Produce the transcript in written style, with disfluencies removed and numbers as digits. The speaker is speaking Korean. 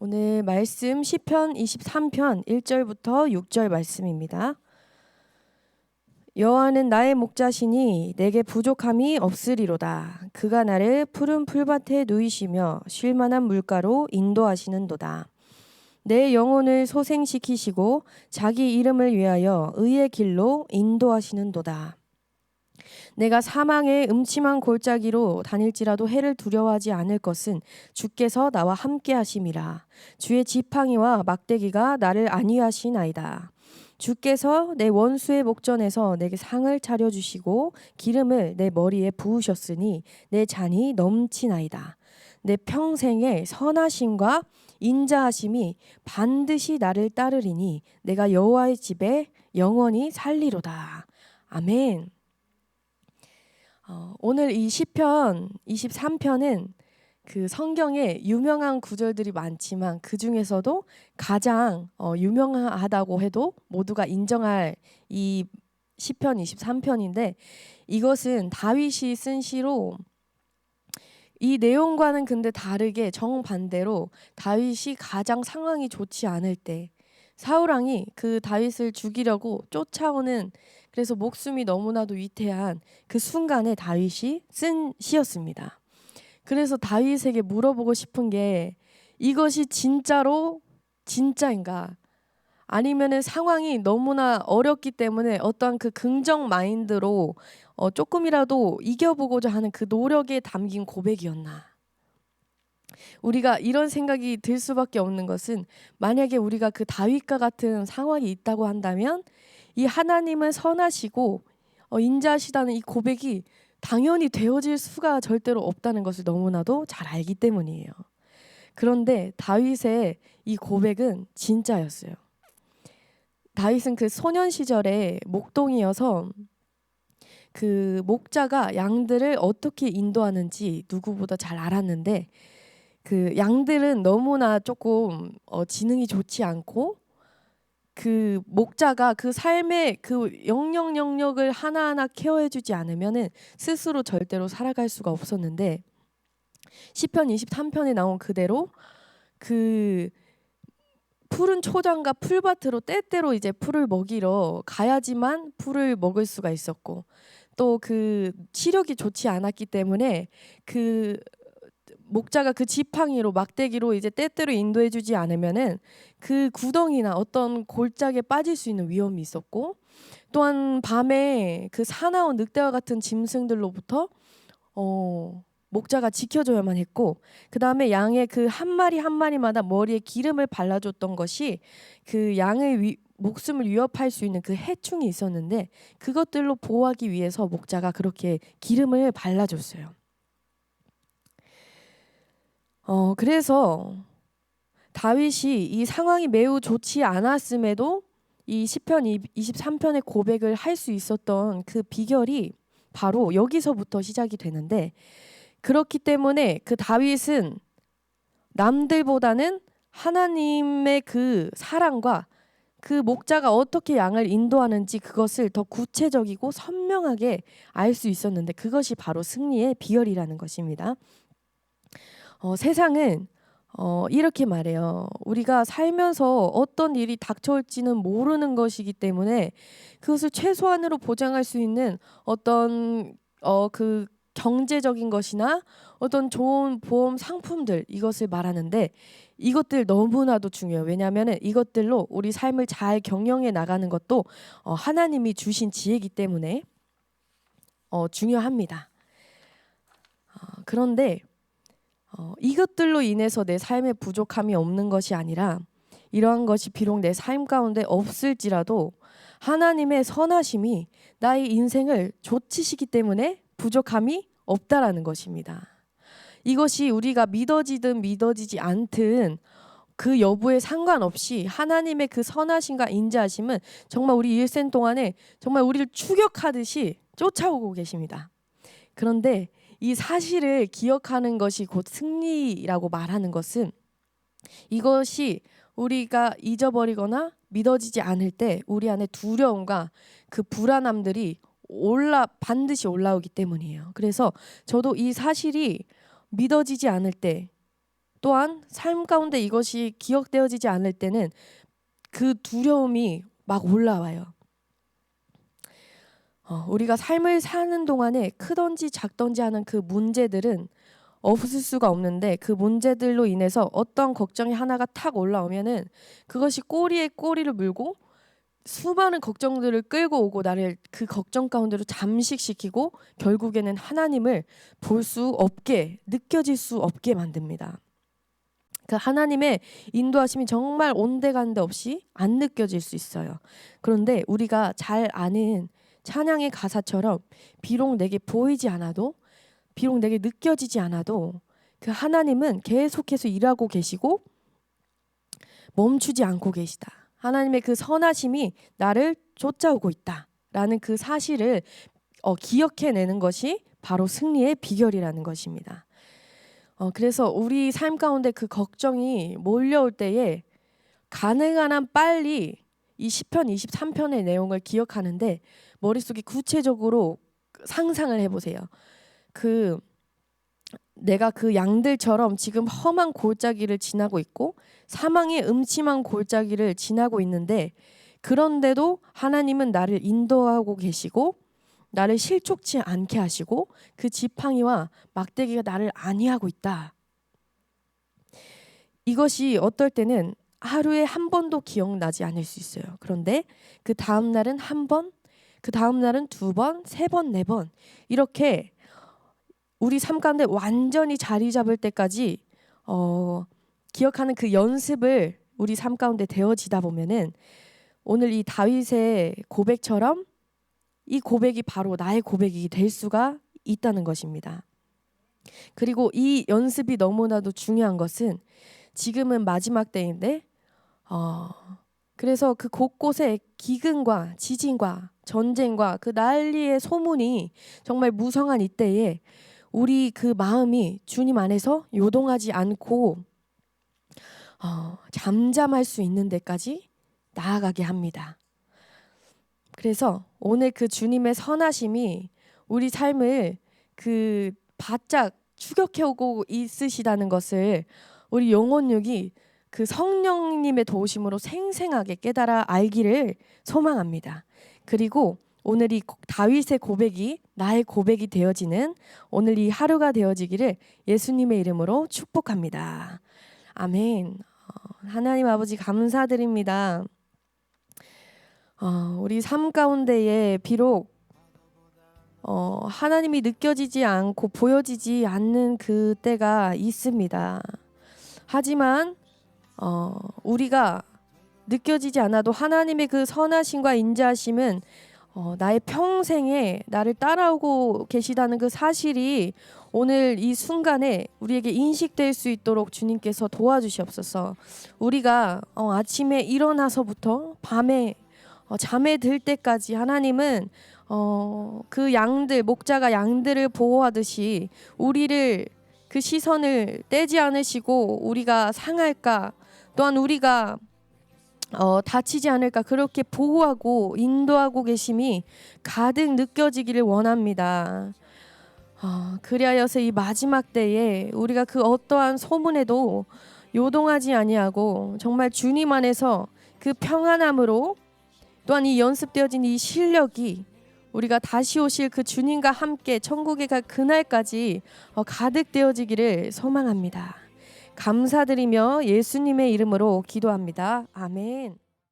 오늘 말씀 시편 23편 1절부터 6절 말씀입니다. 여호와는 나의 목자시니 내게 부족함이 없으리로다. 그가 나를 푸른 풀밭에 누이시며 쉴 만한 물가로 인도하시는도다. 내 영혼을 소생시키시고 자기 이름을 위하여 의의 길로 인도하시는도다. 내가 사망의 음침한 골짜기로 다닐지라도 해를 두려워하지 않을 것은 주께서 나와 함께 하심이라. 주의 지팡이와 막대기가 나를 안위하시나이다. 주께서 내 원수의 목전에서 내게 상을 차려주시고 기름을 내 머리에 부으셨으니 내 잔이 넘치나이다. 내 평생의 선하심과 인자하심이 반드시 나를 따르리니 내가 여호와의 집에 영원히 살리로다. 아멘. 오늘 이 시편 23편은 그 성경에 유명한 구절들이 많지만 그 중에서도 가장 유명하다고 해도 모두가 인정할 이 시편 23편인데, 이것은 다윗이 쓴 시로 이 내용과는 근데 다르게 정반대로 다윗이 가장 상황이 좋지 않을 때 사울왕이 그 다윗을 죽이려고 쫓아오는, 그래서 목숨이 너무나도 위태한 그 순간에 다윗이 쓴 시였습니다. 그래서 다윗에게 물어보고 싶은 게, 이것이 진짜로 진짜인가? 아니면은 상황이 너무나 어렵기 때문에 어떠한 그 긍정 마인드로 조금이라도 이겨보고자 하는 그 노력에 담긴 고백이었나? 우리가 이런 생각이 들 수밖에 없는 것은, 만약에 우리가 그 다윗과 같은 상황이 있다고 한다면 이 하나님은 선하시고 인자하시다는 이 고백이 당연히 되어질 수가 절대로 없다는 것을 너무나도 잘 알기 때문이에요. 그런데 다윗의 이 고백은 진짜였어요. 다윗은 그 소년 시절에 목동이어서 그 목자가 양들을 어떻게 인도하는지 누구보다 잘 알았는데, 그 양들은 너무나 조금 지능이 좋지 않고 그 목자가 그 삶의 그 영역을 하나하나 케어해주지 않으면은 스스로 절대로 살아갈 수가 없었는데, 시편 23편에 나온 그대로 그 푸른 초장과 풀밭으로 때때로 이제 풀을 먹이러 가야지만 풀을 먹을 수가 있었고, 또 그 시력이 좋지 않았기 때문에 그 목자가 그 지팡이로 막대기로 이제 때때로 인도해주지 않으면은 그 구덩이나 어떤 골짜기에 빠질 수 있는 위험이 있었고, 또한 밤에 그 사나운 늑대와 같은 짐승들로부터 목자가 지켜줘야만 했고, 그 다음에 양의 그 한 마리 한 마리마다 머리에 기름을 발라줬던 것이 그 양의 목숨을 위협할 수 있는 그 해충이 있었는데, 그것들로 보호하기 위해서 목자가 그렇게 기름을 발라줬어요. 그래서 다윗이 이 상황이 매우 좋지 않았음에도 이 시편 23편의 고백을 할 수 있었던 그 비결이 바로 여기서부터 시작이 되는데, 그렇기 때문에 그 다윗은 남들보다는 하나님의 그 사랑과 그 목자가 어떻게 양을 인도하는지 그것을 더 구체적이고 선명하게 알 수 있었는데, 그것이 바로 승리의 비결이라는 것입니다. 세상은 이렇게 말해요. 우리가 살면서 어떤 일이 닥쳐올지는 모르는 것이기 때문에 그것을 최소한으로 보장할 수 있는 어떤 그 경제적인 것이나 어떤 좋은 보험 상품들, 이것을 말하는데 이것들 너무나도 중요해요. 왜냐하면 이것들로 우리 삶을 잘 경영해 나가는 것도 하나님이 주신 지혜이기 때문에 중요합니다. 그런데 이것들로 인해서 내 삶에 부족함이 없는 것이 아니라, 이러한 것이 비록 내 삶 가운데 없을지라도 하나님의 선하심이 나의 인생을 좇으시기 때문에 부족함이 없다라는 것입니다. 이것이 우리가 믿어지든 믿어지지 않든 그 여부에 상관없이 하나님의 그 선하심과 인자하심은 정말 우리 일생 동안에 정말 우리를 추격하듯이 쫓아오고 계십니다. 그런데 이 사실을 기억하는 것이 곧 승리라고 말하는 것은, 이것이 우리가 잊어버리거나 믿어지지 않을 때 우리 안에 두려움과 그 불안함들이 반드시 올라오기 때문이에요. 그래서 저도 이 사실이 믿어지지 않을 때, 또한 삶 가운데 이것이 기억되어지지 않을 때는 그 두려움이 막 올라와요. 우리가 삶을 사는 동안에 크던지 작던지 하는 그 문제들은 없을 수가 없는데, 그 문제들로 인해서 어떤 걱정이 하나가 탁 올라오면은 그것이 꼬리에 꼬리를 물고 수많은 걱정들을 끌고 오고 나를 그 걱정 가운데로 잠식시키고 결국에는 하나님을 볼 수 없게, 느껴질 수 없게 만듭니다. 그 하나님의 인도하심이 정말 온데간데 없이 안 느껴질 수 있어요. 그런데 우리가 잘 아는 찬양의 가사처럼 비록 내게 보이지 않아도, 비록 내게 느껴지지 않아도 그 하나님은 계속해서 일하고 계시고 멈추지 않고 계시다. 하나님의 그 선하심이 나를 쫓아오고 있다라는 그 사실을 기억해내는 것이 바로 승리의 비결이라는 것입니다. 그래서 우리 삶 가운데 그 걱정이 몰려올 때에 가능한 한 빨리 이 시편 23편의 내용을 기억하는데 머릿속에 구체적으로 상상을 해보세요. 내가 그 양들처럼 지금 험한 골짜기를 지나고 있고 사망의 음침한 골짜기를 지나고 있는데, 그런데도 하나님은 나를 인도하고 계시고 나를 실족치 않게 하시고 그 지팡이와 막대기가 나를 안위하고 있다. 이것이 어떨 때는 하루에 한 번도 기억나지 않을 수 있어요. 그런데 그 다음 날은 한 번, 그 다음 날은 두 번, 세 번, 네 번, 이렇게 우리 삶 가운데 완전히 자리 잡을 때까지 기억하는 그 연습을 우리 삶 가운데 되어지다 보면은 오늘 이 다윗의 고백처럼 이 고백이 바로 나의 고백이 될 수가 있다는 것입니다. 그리고 이 연습이 너무나도 중요한 것은 지금은 마지막 때인데 그래서 그 곳곳에 기근과 지진과 전쟁과 그 난리의 소문이 정말 무성한 이때에 우리 그 마음이 주님 안에서 요동하지 않고 잠잠할 수 있는 데까지 나아가게 합니다. 그래서 오늘 그 주님의 선하심이 우리 삶을 그 바짝 추격해오고 있으시다는 것을 우리 영혼육이 그 성령님의 도우심으로 생생하게 깨달아 알기를 소망합니다. 그리고 오늘 이 다윗의 고백이 나의 고백이 되어지는 오늘 이 하루가 되어지기를 예수님의 이름으로 축복합니다. 아멘. 하나님 아버지 감사드립니다. 우리 삶 가운데에 비록 하나님이 느껴지지 않고 보여지지 않는 그 때가 있습니다. 하지만 우리가 느껴지지 않아도 하나님의 그 선하심과 인자하심은 나의 평생에 나를 따라오고 계시다는 그 사실이 오늘 이 순간에 우리에게 인식될 수 있도록 주님께서 도와주시옵소서. 우리가 아침에 일어나서부터 밤에 잠에 들 때까지 하나님은 그 양들, 목자가 양들을 보호하듯이 우리를 그 시선을 떼지 않으시고 우리가 상할까, 또한 우리가 다치지 않을까 그렇게 보호하고 인도하고 계심이 가득 느껴지기를 원합니다. 그리하여서 이 마지막 때에 우리가 그 어떠한 소문에도 요동하지 아니하고 정말 주님 안에서 그 평안함으로, 또한 이 연습되어진 이 실력이 우리가 다시 오실 그 주님과 함께 천국에 갈 그날까지 가득 되어지기를 소망합니다. 감사드리며 예수님의 이름으로 기도합니다. 아멘.